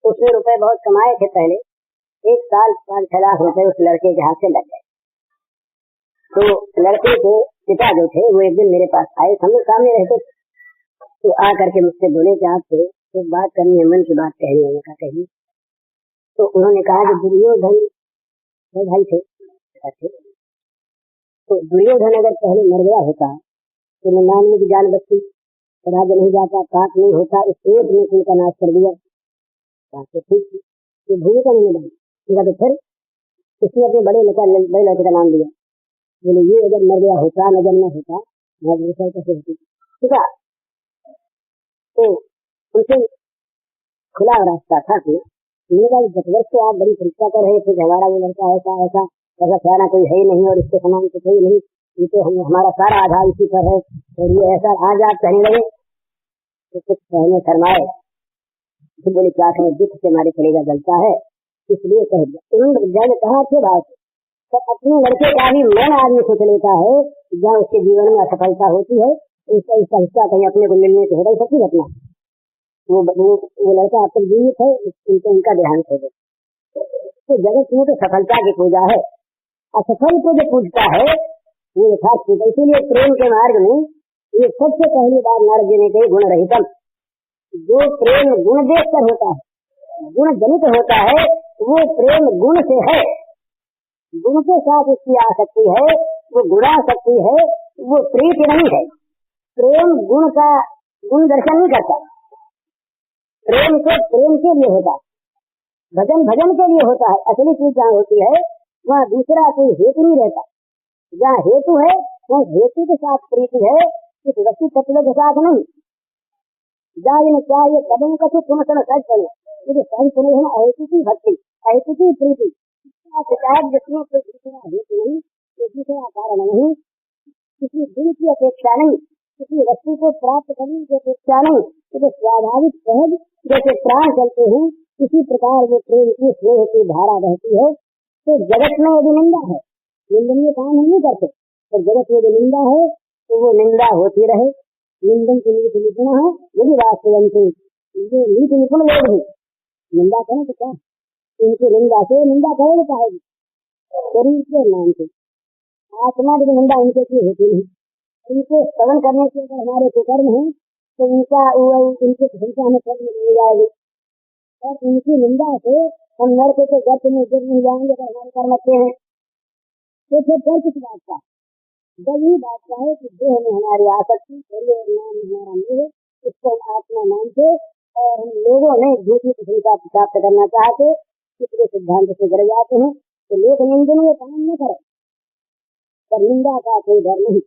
उसने रुपए बहुत कमाए थे पहले, एक साल 5-6 लाख रुपए उस लड़के के हाथ से लग गए। तो लड़के के पिता जो थे वो एक दिन मेरे पास आए, हम लोग सामने रहते, तो आ करके मुझसे बोले कि आपसे एक बात करनी है, मन की बात कहनी है। उनका कही तो उन्होंने कहा कि दुर्योधन भाई थे, तो दुर्योधन अगर पहले मर गया होता तो 99 की जान बचती, राज्य नहीं जाता, पाप नहीं होता, इस एक ने उनका नाश कर दिया, ठीक ये भूमिका नहीं बनी। तो फिर उसने अपने बड़े लड़के का नाम दिया, बोले ये अगर मर गया होता, न जन्म होता, कैसे होती, ठीक है। तो उनसे खुला रास्ता था कि मेरा 10 वर्ष से आप बड़ी परीक्षा कर रहे थे, हमारा ये लड़का ऐसा खाना कोई है ही नहीं और इसके समान कुछ है ही नहीं, ये तो हमारा सारा आधार इसी पर है, और ये ऐसा आज आप कहने लगे तो कुछ कहने शर्माए, तो बोले क्या करें, दुख से हमारे कलेजा जलता है, इसलिए कह दिया। जब कहा थे बात तो अपने लड़के का भी मन आदमी सोच लेता है, जहाँ उसके जीवन में असफलता होती है इसका हिस्सा कहीं अपने को मिलने से हो सकती अपना। वो लड़का अब तक जीवित है, उनका देहांत हो गया। तो जगत में तो सफलता की पूजा है, असफल को जो पूजता है वो यथार्थ पूजा। इसीलिए प्रेम के मार्ग में ये सबसे पहली बार नारद जी ने कही गुण रहितम। जो प्रेम गुण देख कर होता है, गुण जनित होता है, वो प्रेम गुण से है, गुण के साथ उसकी आसक्ति है, वो गुणासक्ति है, वो प्रीति नहीं है। प्रेम गुण का गुण दर्शन नहीं करता, प्रेम तो प्रेम के लिए होता है, भजन भजन के लिए होता है। असली चीज जहाँ होती है वहाँ दूसरा कोई हेतु नहीं रहता, जहाँ हेतु है वहाँ हेतु के साथ प्रीति है, इस वस्तु तत्व के साथ नहीं। जहाँ चाहिए कदम कछु तुम सर सच करो, ये सही सुने है ना, अहेतु की भक्ति, अहेतु की प्रीति, जिसमें कोई दूसरा हेतु नहीं, दूसरा कारण नहीं, किसी दिन की अपेक्षा नहीं, किसी वस्तु को प्राप्त करने की अपेक्षा नहीं, तो स्वाभाविक सहज जैसे प्राण चलते हैं इसी प्रकार वो प्रेम की स्नेह की धारा रहती है। तो जगत में यदि निंदा है, निंदनीय काम हम नहीं करते, तो जगत में यदि निंदा है तो वो निंदा होती रहे। निंदन के लिए निपुण है यदि वास्तव जो नीति निपुण लोग हैं निंदा करें तो क्या, इनकी निंदा से निंदा करें पाएगी शरीर के नाम से, आत्मा की निंदा इनके की होती नहीं। इनके श्रवण करने से अगर हमारे कुकर्म है तो इनका इनकी प्रशंसा हमें कर्म मिल जाएगी, और इनकी निंदा से हम नरक के गर्त में गिर नहीं जाएंगे अगर हमारे कर्म अच्छे हैं। तो फिर डर किस बात का, डर यही बात का है कि देह में हमारी आसक्ति, शरीर नाम हमारा मोह, इसको हम आत्मा मानते और हम लोगों ने झूठी प्रशंसा प्राप्त करना चाहते इसलिए सिद्धांत से गिर जाते हैं। तो लोक निंदन में काम न करे, पर निंदा का कोई डर नहीं,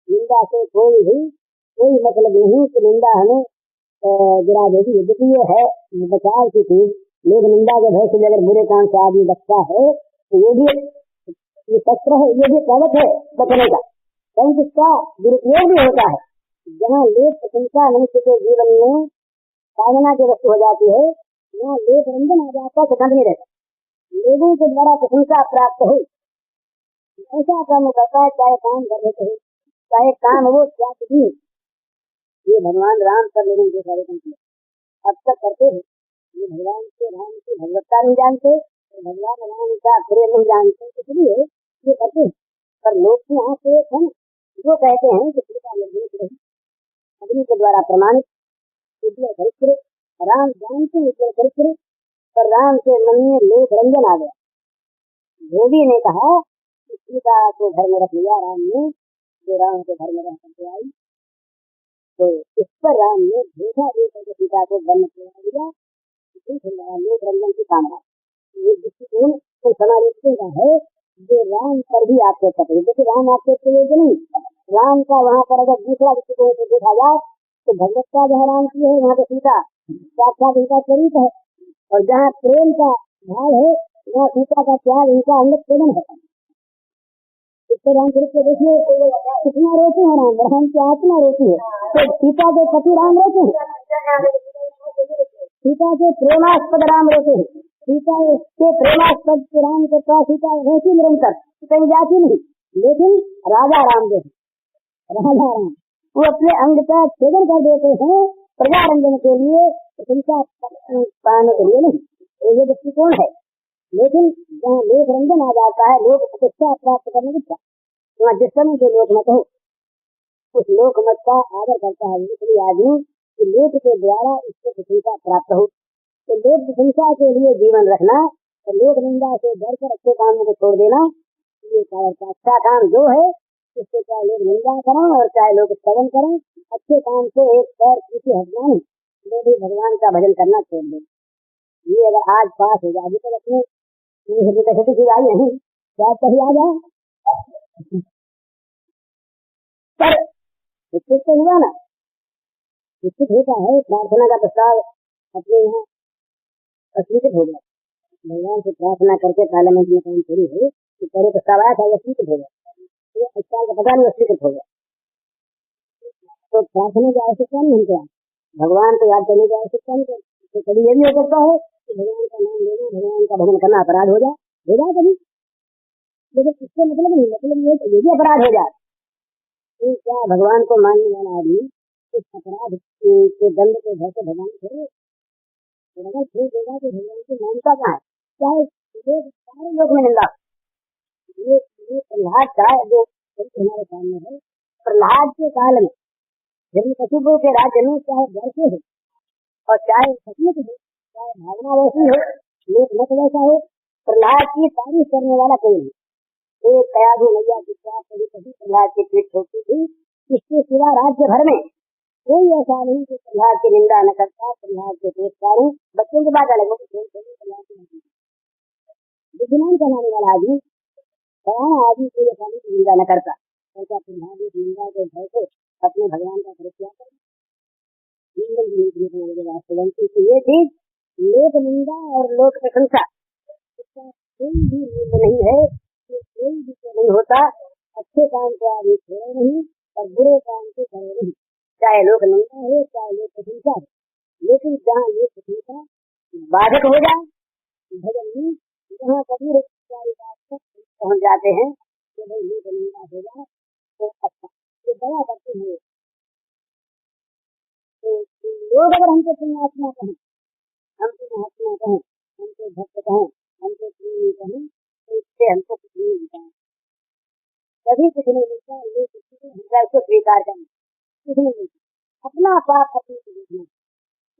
निंदा से कोई मतलब नहीं कि निंदा हमें गिरा देगी। यद्यपि ये है बचाव की चीज, लोग निंदा के भय से अगर बुरे काम से आदमी बचता है तो ये भी ये शस्त्र है, ये भी कवच है बचने का, परंतु इसका दुरुपयोग भी होता है। जहाँ लोक प्रशंसा मनुष्य के जीवन में कामना की वस्तु हो जाती है, यहाँ लोक रंजन आ जाता है, नहीं रहता। लोगों के द्वारा प्रशंसा प्राप्त हो ऐसा काम करता है, चाहे काम कर रहे हो चाहे काम वो क्या भी, ये भगवान राम पर लोगों के सारे काम किया अब तक करते हैं। ये भगवान के राम की भगवत्ता नहीं जानते, भगवान राम का प्रेम नहीं जानते, इसलिए ये करते हैं। पर लोग की यहाँ से हम जो कहते हैं कि पिता निर्देश रही अग्नि के द्वारा प्रमाणित चरित्र राम जानते चरित्र, पर राम के मन में लोक रंजन आ गया। धोबी ने कहा कि सीता को घर में रख लिया राम ने, जो राम के घर में रह करके आई, तो इस पर राम ने देखा देकर सीता को वन में लिया, लोक रंजन की कामना। ये दृष्टिकोण तो समालोचना का है जो राम पर भी आपके पकड़े, जैसे राम आपके प्रयोग नहीं, राम का वहाँ पर अगर दूसरा दृष्टिकोण से देखा जाए तो भगवत्ता जहाँ राम की है वहाँ पे सीता साक्षात इनका स्वरूप है, और जहाँ प्रेम का भाव है वहाँ सीता का त्याग इनका अंगत प्रेम है। इससे राम चरित्र देखिए कितना रोते हैं, राम की आत्मा रोती है, तो सीता के पति राम रोते हैं, सीता के प्रेमास्पद राम रोते हैं, सीता के प्रेमास्पद राम के पास सीता रहती निरंतर कहीं जाती नहीं, लेकिन राजा राम जो राजा राम वो अपने अंग का छेदन कर देते हैं प्रजारंजन के लिए, प्रशंसा पाने के लिए नहीं, ये दृष्टिकोण है। लेकिन जहाँ लोक रंजन आ जाता है, लोक प्रतिष्ठा प्राप्त करने की वहाँ जिस समय जो लोक मत हो उस लोक मत का आदर करता है, इसलिए आदमी कि लोक के द्वारा इसको प्रशंसा प्राप्त हो, तो लोक प्रशंसा के लिए जीवन रखना, तो लोक निंदा से डर कर अच्छे कामों को छोड़ देना, ये अच्छा काम जो है इससे चाहे लोग निंदा करें और चाहे लोग स्तवन करें, अच्छे काम से एक पैर किसी हटना नहीं, वो भी भगवान का भजन करना छोड़ दें। ये अगर आज पास हो जाए, अभी तक अपने कैसे की आई नहीं क्या कहीं आ जाए, पर विकसित तो हुआ ना, विकसित होता है। प्रार्थना का प्रस्ताव अपने यहाँ अस्वीकृत हो गया, भगवान से प्रार्थना करके पार्लियामेंट में काम शुरू हुई तो पहले प्रस्ताव आया था, अस्वीकृत हो गया, इस साल का पता नहीं अस्वीकृत हो गया। तो प्रार्थना की आवश्यकता नहीं क्या, भगवान को याद करने की आवश्यकता नहीं, तो कभी ये भी हो सकता है कि भगवान का नाम लेना, भगवान का भजन करना अपराध हो जाए कभी, लेकिन इससे मतलब नहीं, मतलब ये भी अपराध हो जाए। तो क्या भगवान को मानने वाला आदमी इस अपराध के दंड के भय से भगवान छोड़ देगा कि भगवान की मानता कहाँ है, चाहे सारे लोग में निंदा। ये प्रहलाद का जो हमारे सामने है, प्रहलाद के काल में हिरण्यकशिपु के राज्य में चाहे वैसे हो और चाहे सचमुच हो, चाहे भावना वैसी हो, लोक मत वैसा हो, प्रहलाद की तारीफ करने वाला कोई नहीं। एक कयाधु मैया की कभी प्रहलाद की पीठ होती थी, इसके सिवा राज्य भर में कोई ऐसा नहीं कि प्रहलाद की निंदा न करता, प्रहलाद के पुरस्कार बच्चों की बात अलग होगी, विद्यमान कहलाने वाला आदमी आदमी कोई ऐसा नहीं निंदा न करता, ऐसा प्रहलाद इस निंदा के भय से अपने भगवान का परित्याग कर ये चीज लोक निंदा और लोक प्रशंसा इसका कोई भी मूल्य नहीं है, कोई भी नहीं होता। अच्छे काम को आदमी छोड़े नहीं और बुरे काम को करे नहीं, चाहे लोक निंदा है चाहे लोक प्रशंसा है, लेकिन जहाँ लोक प्रशंसा बाधक हो जाए भजन में, जहाँ कभी पहुँच जाते हैं तो भाई लोक निंदा हो जाए तो अच्छा, ये दया करते हुए लोग अगर हमको पुण्यात्मा कहें, हमको महात्मा कहें, हमको भक्त कहें, हमको प्रेमी कहें, तो इससे हमको कुछ नहीं मिलता है, कभी कुछ नहीं मिलता है। ये हृदय को स्वीकार करना, कुछ नहीं मिलता। अपना पाप अपने को देखना,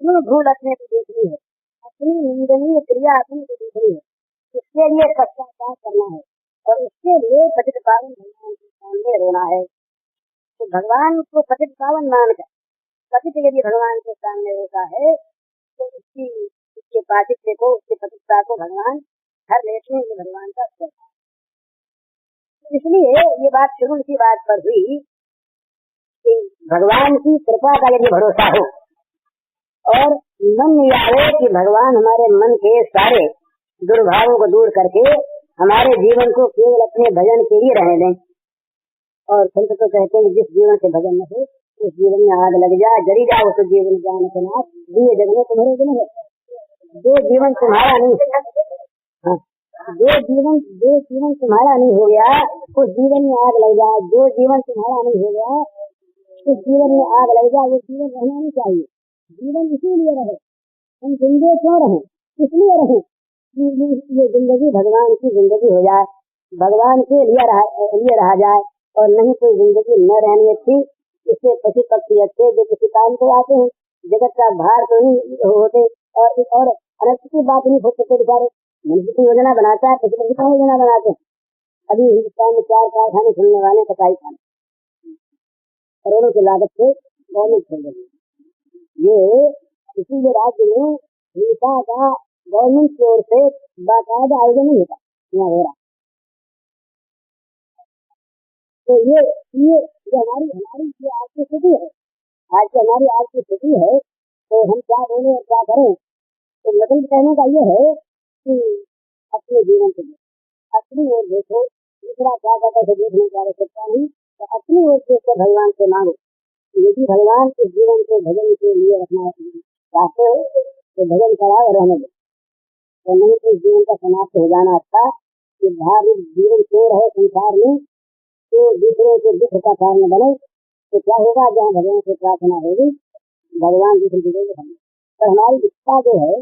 अपनी भूल अपने को देखनी है, अपनी निंदनीय क्रिया अपने को देखनी है, इसके लिए पश्चाताप करना है और इसके लिए पतित पावन भगवान के सामने रोना है। तो भगवान को पतित पावन मानकर पतित यदि भगवान के सामने रोता है तो उसके पातित्य को, उसकी पतितता को भगवान हर लेते हैं, भगवान का स्वरूप। इसलिए ये बात शुरू की बात पर हुई कि भगवान की कृपा का यदि भरोसा हो और मन में आए कि भगवान हमारे मन के सारे दुर्भावों को दूर करके हमारे जीवन को केवल अपने भजन के लिए रहने दें। और संत तो कहते हैं जिस जीवन से भजन न हो उस जीवन में आग लग जाए, जरी जाओ तो जीवन जान के नाथ, दिए जग में तुम्हारे दिन है। जो जीवन तुम्हारा नहीं, हाँ, जो जीवन तुम्हारा नहीं हो गया उस जीवन में आग लग जाए। जो जीवन तुम्हारा नहीं हो गया उस जीवन में आग लग जाए। वो जीवन रहना नहीं चाहिए। जीवन इसीलिए रहे, हम जिंदगी क्यों रहे, इसलिए रहे ये जिंदगी भगवान की जिंदगी हो जाए, भगवान के लिए रहा जाए और नहीं कोई जिंदगी न रहनी अच्छी। इससे पशु पक्षी अच्छे जो किसी काम को आते हैं, जगत का भार तो नहीं होते और अनर्थ की बात नहीं हो सकते। बेचारे मनुष्य की योजना बनाता है, पशु पक्षी की योजना बनाते हैं। अभी हिंदुस्तान में 4 कारखाने खुलने वाले, कटाई खाने, करोड़ों की लागत से गवर्नमेंट खोल रही है। ये इसीलिए राज्य में हिंसा का गवर्नमेंट की ओर से बाकायदा आयोजन नहीं होता, यहाँ हो रहा। तो ये हमारी जो आर्थिक स्थिति है, आज की हमारी आर्थिक स्थिति है, तो हम क्या बोले और क्या करें। तो मतलब कहने का ये है कि अपने जीवन से अपनी ओर देखो, दूसरा क्या कहता है देखने की आवश्यकता नहीं, तो अपनी ओर से भगवान से मांगो। यदि भगवान के जीवन को भजन के लिए रखना चाहते हो तो भजन कराओ और रहने दो, तो नहीं तो जीवन का समाप्त हो जाना अच्छा। कि भारी जीवन क्यों रहे संसार में, तो दूसरों के दुख का कारण बने, तो क्या होगा। जहाँ भगवान से प्रार्थना होगी भगवान दूसरे देंगे हमें। तो हमारी इच्छा जो है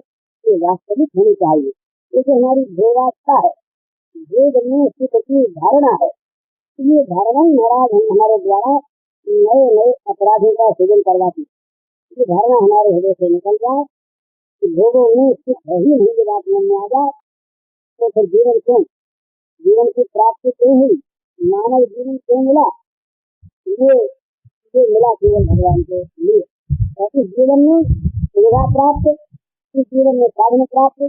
ये वास्तविक होनी चाहिए, क्योंकि हमारी भेदावस्था है, भेद में उसकी प्रति धारणा है। ये धारणा ही महाराज हमारे द्वारा नए नए अपराधों का सृजन करवाती। ये धारणा हमारे हृदय से निकल जाए कि भोगों में सुख है ही नहीं, बात मन में आ जाए तो फिर जीवन क्यों, जीवन की प्राप्ति क्यों हुई, मानव जीवन क्यों मिला। ये मिला केवल भगवान के लिए। और इस जीवन में सुविधा प्राप्त, इस जीवन में साधन प्राप्त,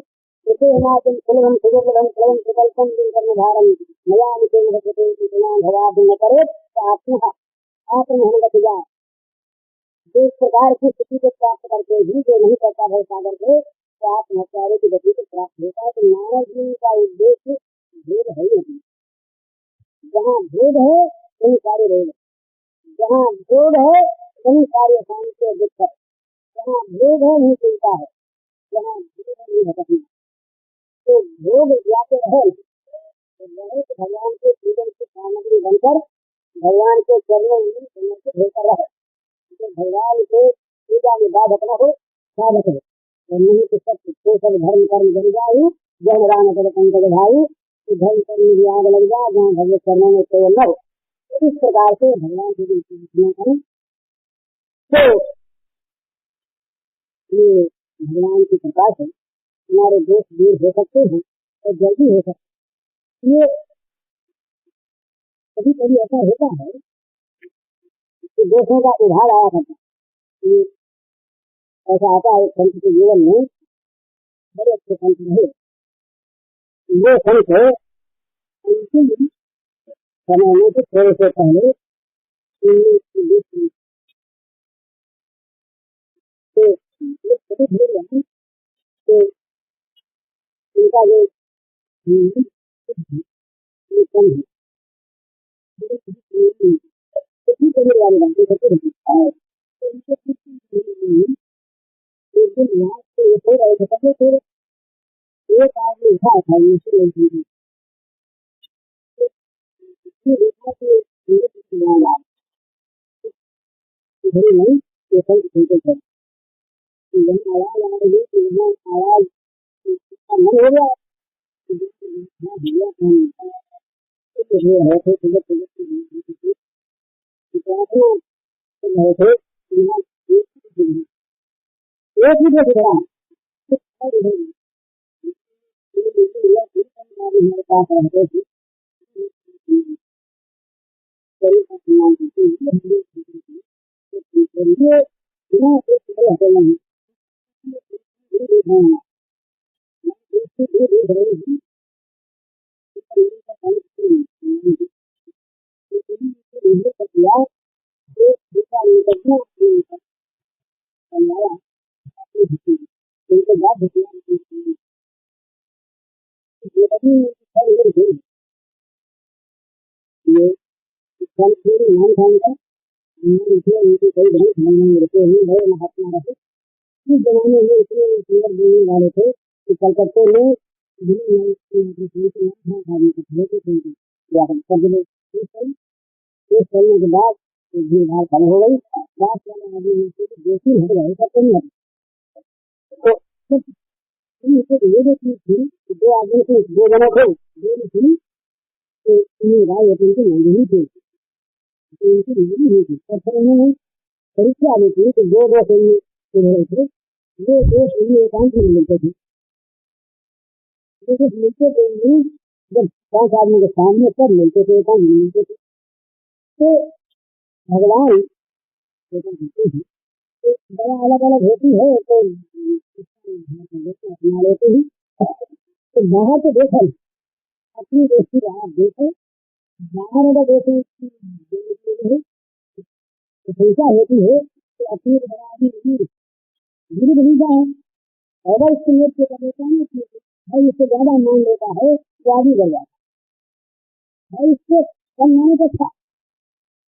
हिमाचल सुलभम सुगम सुलभम सुकल्पम कर्मधारम नया भगवान करे आत्महनगत जाए। जिस प्रकार की स्थिति को प्राप्त करके भी जो नहीं करता है सागर को, तो आत्महत्या की गति को प्राप्त होता है। तो मानव जीवन का उद्देश्य भेद है ही नहीं। जहाँ भेद है वही सारे रोग, जहाँ भोग है वही सारे अशांति और दुख है। जहाँ भोग है वही चिंता है, जहाँ भोग है वही भटकना। तो भोग जाते रहे तो भगवान के जीवन की सामग्री बनकर भगवान के चरणों में समर्पित होकर रहे। तो भगवान के पूजा में बाधक न हो, साधक हो, और नहीं तो सब धर्म कर्म जल जाऊ, जन राम पद पंकज भाई, धर्म कर्म की आग लग जाए जहाँ भगवत चरणों में कोई न हो। इस प्रकार से भगवान की प्रार्थना करें तो ये भगवान की कृपा से हमारे दोष दूर हो सकते हैं और जल्दी हो सकते हैं। ये कभी कभी ऐसा होता है कि दोषों का उभार आया करता है। ऐसा आता है संत के जीवन में, बड़े अच्छे संत रहे। वो संत अंतिम समय में तो थोड़े से पहले तो उनका जो कम है वाले बनते थे एक दिन यहाँ से हो रहे थे, पहले फिर एक आदमी उठा था देखा कि नहीं ये संत सुनते थे। यहाँ आवाज आ रही है तो यहाँ आवाज मन हो गया एक ही जगह हमारे पास रहते थे महात्मा रहे इस जमाने में इतने सुंदर बोलने वाले थे कि कलकत्ते में चलने के बाद भीड़ भाड़ कम हो गई बात वाले आदमी जोशी हट गए करते नहीं तो ये जो चीज थी दो आदमी थे दो जने थे दो थी तो इन्हें राय होती उनकी नहीं थी उनकी नहीं थी और फिर उन्होंने परीक्षा ली थी तो दो दो से रहे थे ये दो सही एकांत में मिलते थे मिलते थे जब 5 आदमी के सामने तब मिलते थे एकांत में मिलते थे तो भगवान बड़ा अलग अलग होती है तो अपना लेते ही तो बाहर तो देखो अपनी दोस्ती आप देखो बाहर अगर देखें प्रशंसा होती है तो अपनी धीरे धीरे है अगर इसको नृत्य कर लेता है भाई इससे ज्यादा मान लेता है तो आगे बढ़ जाता है भाई इससे कम माने तो था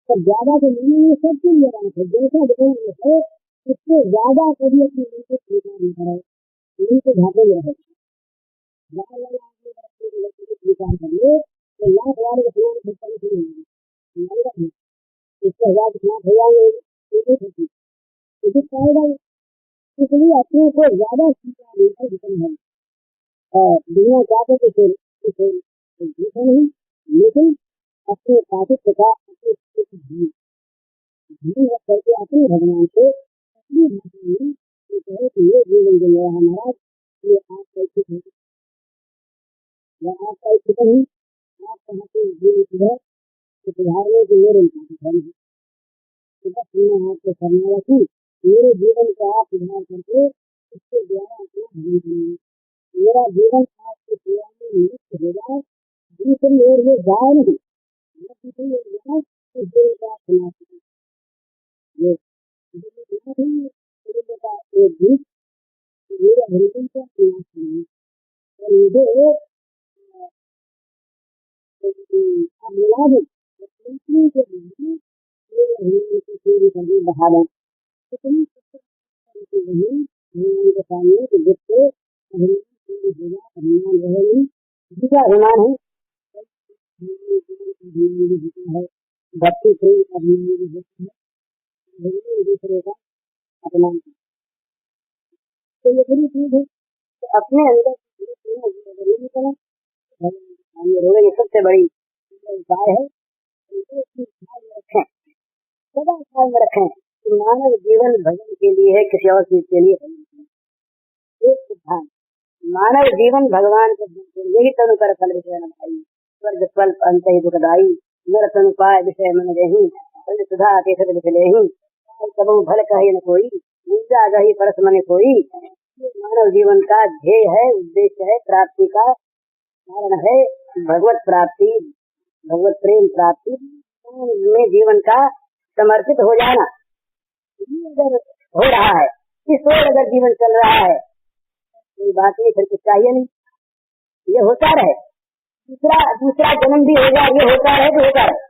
पर ज्यादा तो नहीं सबके लिए बात है जैसा दिखाएंगे है इससे ज्यादा कभी अपने मन को स्वीकार नहीं कराए इनको घाटे में रहे स्वीकार करिए तो लाख वाले के समान इसके हजार लाख हो जाएंगे इसलिए अपने को ज्यादा स्वीकार नहीं है दुनिया चाहते तो फिर नहीं लेकिन अपने साथित्व का करके अपने भगवान को अपनी भाषा में कहे कि ये जीवन जो मेरा है महाराज ये आपका इच्छित है या आपका इच्छित नहीं आप कहाँ से जीवित है तो सुधारने के मेरे धर्म है तो बस मैं आपको करने रखूँ मेरे जीवन को आप सुधार करके इसके द्वारा अपना धर्म बनाए मेरा जीवन आपके सेवा में नियुक्त हो जाए दूसरी ओर में जाए नहीं दूसरी ओर जाए तो जीवन का समाप्त ये एक गीत मेरे हरिजन का प्रयास करें और मुझे आप मिला दें के मेरे हरिजन की पूरी करके बढ़ा दें इतनी के सामने कि जिससे अभिमान रहेगी दूसरा अभिमान है भक्ति प्रेम अभिमान भी होता है दूसरे का अपना तो ये बड़ी चीज है तो अपने अंदर रोने की सबसे बड़ी उपाय है रखें सदा ख्याल में रखें कि मानव जीवन भजन के लिए है किसी और चीज के लिए एक सिद्धांत मानव जीवन भगवान के यही तनु कर फल विषय भाई स्वर्ग फल अंत ही दुखदाई नर तनु पाए विषय मन रही फल सुधा केसर विचले ही कबू भल कहे न कोई ऊर्जा गही परस मन कोई मानव जीवन का ध्येय है उद्देश्य है प्राप्ति का कारण है भगवत प्राप्ति भगवत प्रेम प्राप्ति में जीवन का समर्पित हो जाना अगर हो रहा है इस ओर अगर जीवन चल रहा है कोई बात नहीं फिर कुछ चाहिए नहीं ये होता रहे दूसरा जन्म भी हो जाए ये होता रहे तो होता रहे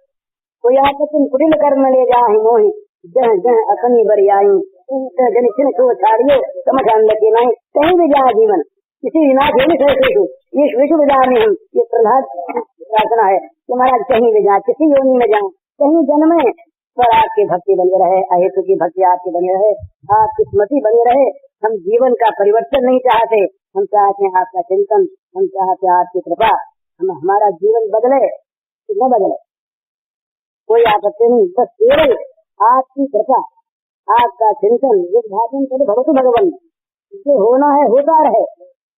कोई आकर तुम कुटिल कर्म ले जाए मोहि जह जह अपनी बरियाई जन छिन छो छाड़ियो समझ लगे नहीं कहीं भी जाए जीवन किसी विनाश होने से ये विश्व विधान हम ये प्रहलाद प्रार्थना है कि महाराज कहीं भी जाए किसी योनि में जाए कहीं जन्मे पर आपकी भक्ति बनी रहे अहेतु की भक्ति आपकी बनी रहे आपकी स्मृति बनी रहे हम जीवन का परिवर्तन नहीं चाहते, हम चाहते हैं आपका चिंतन, हम चाहते हैं आपकी कृपा, हम हमारा जीवन बदले कि न बदले कोई आपत्ति नहीं, बस केवल आपकी कृपा, आपका चिंतन, ये भाषण करे भगवत भगवान जो होना है होता रहे,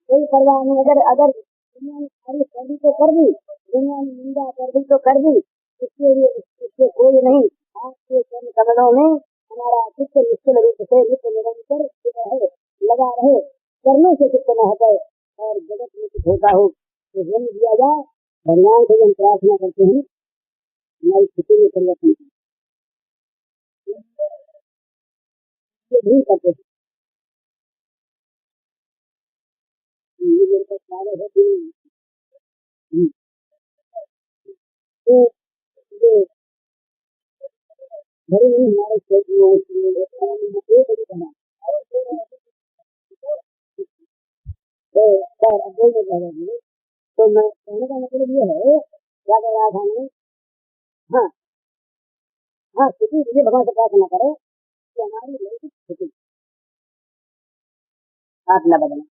कोई परवाह नहीं। अगर अगर दुनिया ने तारीफ कर दी तो कर दी, दुनिया ने निंदा कर दी तो कर दी, इससे कोई नहीं। आपके चरण कमलों में हमारा चित्त निश्चल रूप से नित्य निरंतर रहे, लगा रहे, करने से चित्त न हटे और जगत में कुछ होता हो तो जन्म दिया जाए। भगवान से हम प्रार्थना करते हैं हमारी स्थिति में परिवर्तन भी करते हैं। मेरे पास सारे है तो घरे नहीं हमारे खेत में तो मैं कहने का मतलब ये है, क्या कह रहा था मैं, हाँ हाँ, स्थिति मुझे भगवान से प्रार्थना करे कि हमारी लौकिक स्थिति आप न बदलें,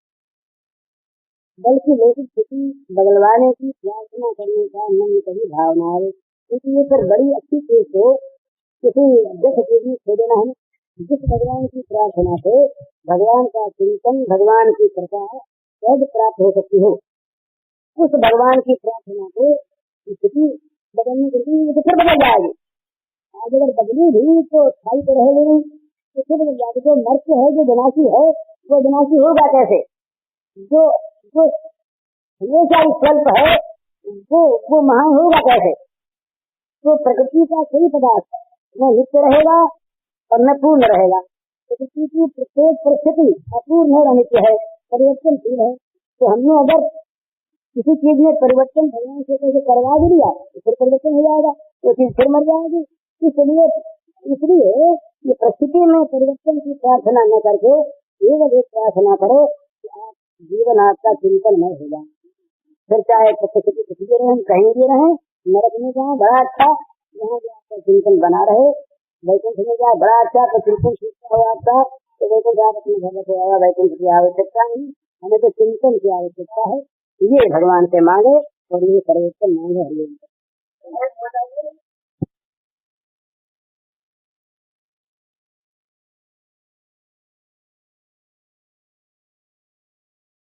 बल्कि लौकिक स्थिति बदलवाने की प्रार्थना करने का मन में कभी भावना आए, क्योंकि ये फिर बड़ी अच्छी चीज को किसी दुख चीज में खो देना है। जिस भगवान की प्रार्थना से भगवान का चिंतन, भगवान की कृपा सहज प्राप्त हो सकती हो, उस भगवान की प्रार्थना को स्थिति बदलने के लिए तो फिर बदल जाएगी। आज अगर बदली भी तो स्थायी तो रहेगी नहीं, तो फिर बदल जाएगी। जो मर्त्य है, जो विनाशी है, वो विनाशी होगा कैसे? जो जो हमेशा स्वल्प है वो महान होगा कैसे? तो प्रकृति का कोई पदार्थ न नित्य रहेगा और न पूर्ण रहेगा। प्रकृति की प्रत्येक परिस्थिति अपूर्ण है, अनित्य है, परिवर्तनशील है। तो हमने अगर किसी चीज में परिवर्तन भगवान से कैसे करवा भी लिया तो फिर परिवर्तन हो जाएगा, तो चीज फिर मर जाएगी। इसलिए ये परिस्थिति में परिवर्तन की प्रार्थना न करके केवल एक प्रार्थना करो कि आप जीवन आपका चिंतनमय हो जाए। फिर चाहे परिस्थिति कुछ भी रहे, कहीं भी रहे, नरक में जाए बड़ा अच्छा, यहाँ भी आपका चिंतन बना रहे, वैकुंठ में जाए बड़ा अच्छा, तो चिंतन सीखता हो आपका, तो वैकुंठ आप अपने घर में आएगा, वैकुंठ की आवश्यकता नहीं, हमें तो चिंतन की आवश्यकता है। ये भगवान से मांगे और ये परिवर्तन मांगे। हरिओम।